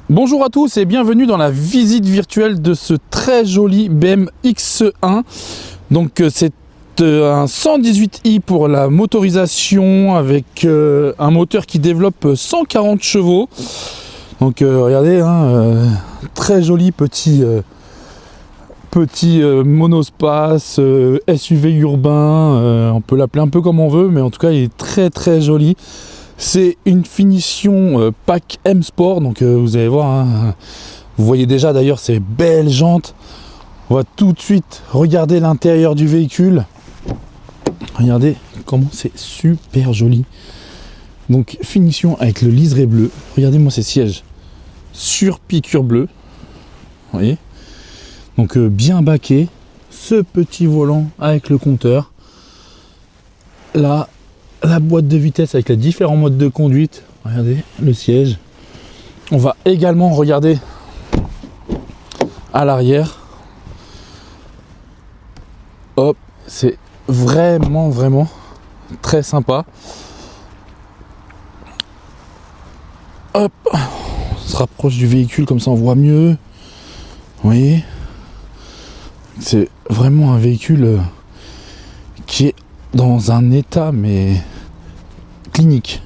Bonjour à tous et bienvenue dans la visite virtuelle de ce très joli BMW X1. Donc c'est un 118i pour la motorisation avec un moteur qui développe 140 chevaux. Donc regardez, très joli petit monospace, SUV urbain, on peut l'appeler un peu comme on veut, mais en tout cas il est très joli. C'est une finition pack M Sport, donc vous allez voir, vous voyez déjà d'ailleurs ces belles jantes. On va tout de suite regarder l'intérieur du véhicule. Regardez comment c'est super joli. Donc finition avec le liseré bleu. Regardez-moi ces sièges sur piqûre bleue. Vous voyez, donc bien baqué. Ce petit volant avec le compteur. Là, la boîte de vitesse avec les différents modes de conduite. Regardez le siège. On va également regarder à l'arrière. Hop, c'est vraiment très sympa. Hop, on se rapproche du véhicule comme ça on voit mieux. Vous voyez, c'est vraiment un véhicule qui est dans un état mais clinique.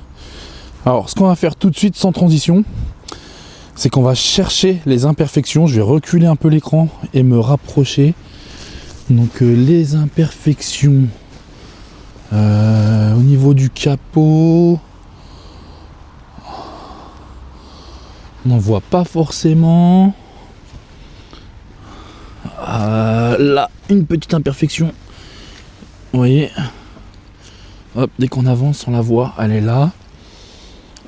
Alors ce qu'on va faire tout de suite sans transition, c'est qu'on va chercher les imperfections. Je vais reculer un peu l'écran et me rapprocher. Donc les imperfections au niveau du capot, on n'en voit pas forcément. Là, une petite imperfection. Vous voyez, hop, dès qu'on avance, on la voit, elle est là.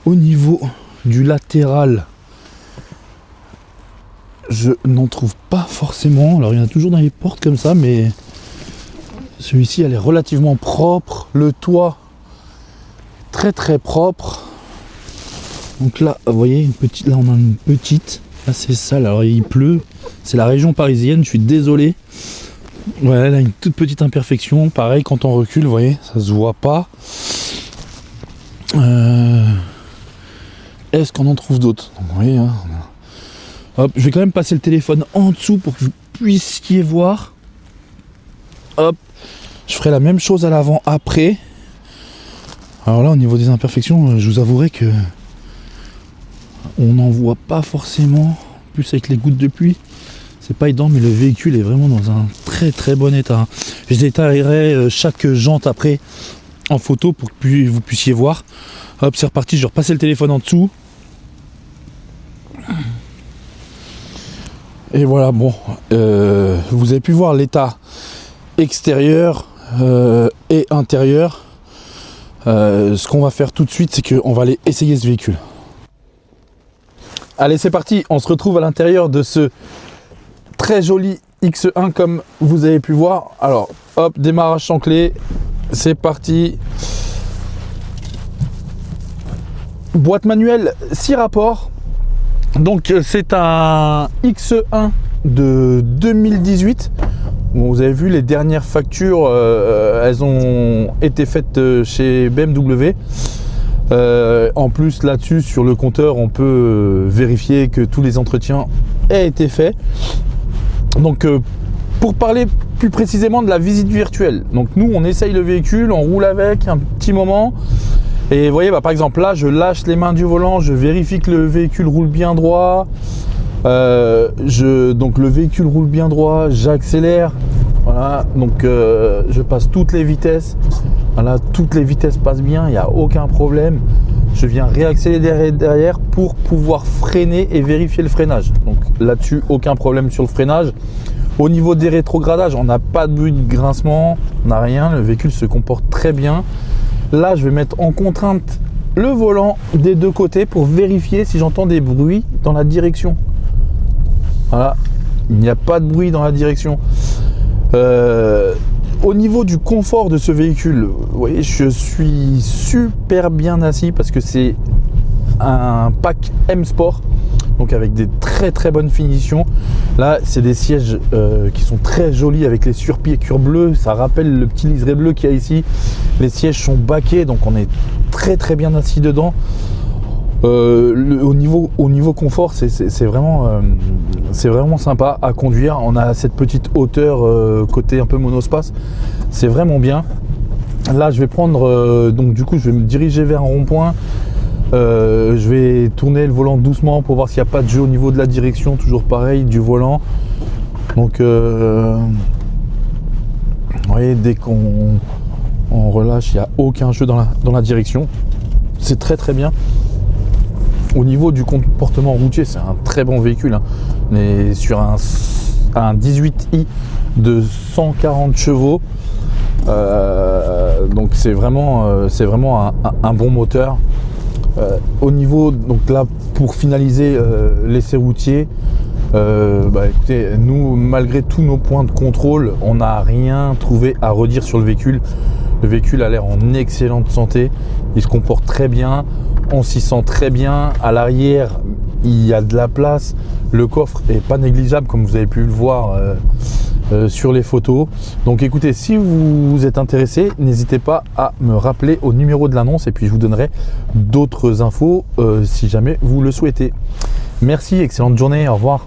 Au niveau du latéral, je n'en trouve pas forcément. Alors il y en a toujours dans les portes comme ça, mais celui-ci elle est relativement propre. Le toit très propre. Donc là vous voyez une petite, là on a une petite, là c'est sale. Alors il pleut, c'est la région parisienne, je suis désolé. Voilà, là une toute petite imperfection. Pareil, quand on recule, vous voyez, ça se voit pas. Est-ce qu'on en trouve d'autres? Vous voyez, hop, je vais quand même passer le téléphone en dessous pour que vous puissiez voir. Hop, je ferai la même chose à l'avant après. Alors là, au niveau des imperfections, je vous avouerai que on n'en voit pas forcément. En plus avec les gouttes de pluie, c'est pas évident, mais le véhicule est vraiment dans un très bon état. Je détaillerai chaque jante après en photo pour que vous puissiez voir. Hop, c'est reparti, je vais repasser le téléphone en dessous. Et voilà, bon, vous avez pu voir l'état extérieur et intérieur. Ce qu'on va faire tout de suite, c'est qu'on va aller essayer ce véhicule. Allez, c'est parti, on se retrouve à l'intérieur de ce très joli X1 comme vous avez pu voir. Alors, hop, démarrage sans clé, c'est parti. Boîte manuelle 6 rapports. Donc c'est un X1 de 2018. Bon, vous avez vu les dernières factures, elles ont été faites chez BMW. En plus là-dessus sur le compteur on peut vérifier que tous les entretiens aient été faits. Donc pour parler plus précisément de la visite virtuelle, donc nous on essaye le véhicule, on roule avec un petit moment. Et vous voyez, par exemple là je lâche les mains du volant, je vérifie que le véhicule roule bien droit. Donc le véhicule roule bien droit, j'accélère. Voilà, donc je passe toutes les vitesses. Voilà, toutes les vitesses passent bien, il n'y a aucun problème. Je viens réaccélérer derrière pour pouvoir freiner et vérifier le freinage. Donc là-dessus, aucun problème sur le freinage. Au niveau des rétrogradages, on n'a pas de bruit de grincement, on n'a rien. Le véhicule se comporte très bien. Là, je vais mettre en contrainte le volant des deux côtés pour vérifier si j'entends des bruits dans la direction. Voilà, il n'y a pas de bruit dans la direction. Au niveau du confort de ce véhicule, vous voyez, je suis super bien assis parce que c'est un pack M Sport, donc avec des très bonnes finitions. Là, c'est des sièges qui sont très jolis avec les surpiqûres bleues. Ça rappelle le petit liseré bleu qu'il y a ici. Les sièges sont baqués, donc on est très bien assis dedans. Au niveau confort, c'est vraiment sympa à conduire. On a cette petite hauteur côté un peu monospace, c'est vraiment bien. Là je vais prendre, donc du coup je vais me diriger vers un rond-point. Je vais tourner le volant doucement pour voir s'il n'y a pas de jeu au niveau de la direction, toujours pareil du volant. Donc vous voyez, dès qu'on relâche, il n'y a aucun jeu dans la direction. C'est très très bien. Au niveau du comportement routier, c'est un très bon véhicule, hein. On est sur un 18i de 140 chevaux. Donc c'est vraiment un bon moteur. Au niveau, donc là pour finaliser l'essai routier, écoutez, nous malgré tous nos points de contrôle, on n'a rien trouvé à redire sur le véhicule. Le véhicule a l'air en excellente santé, il se comporte très bien, on s'y sent très bien. À l'arrière, il y a de la place, le coffre est pas négligeable comme vous avez pu le voir sur les photos. Donc écoutez, si vous êtes intéressé, n'hésitez pas à me rappeler au numéro de l'annonce et puis je vous donnerai d'autres infos si jamais vous le souhaitez. Merci, excellente journée, au revoir.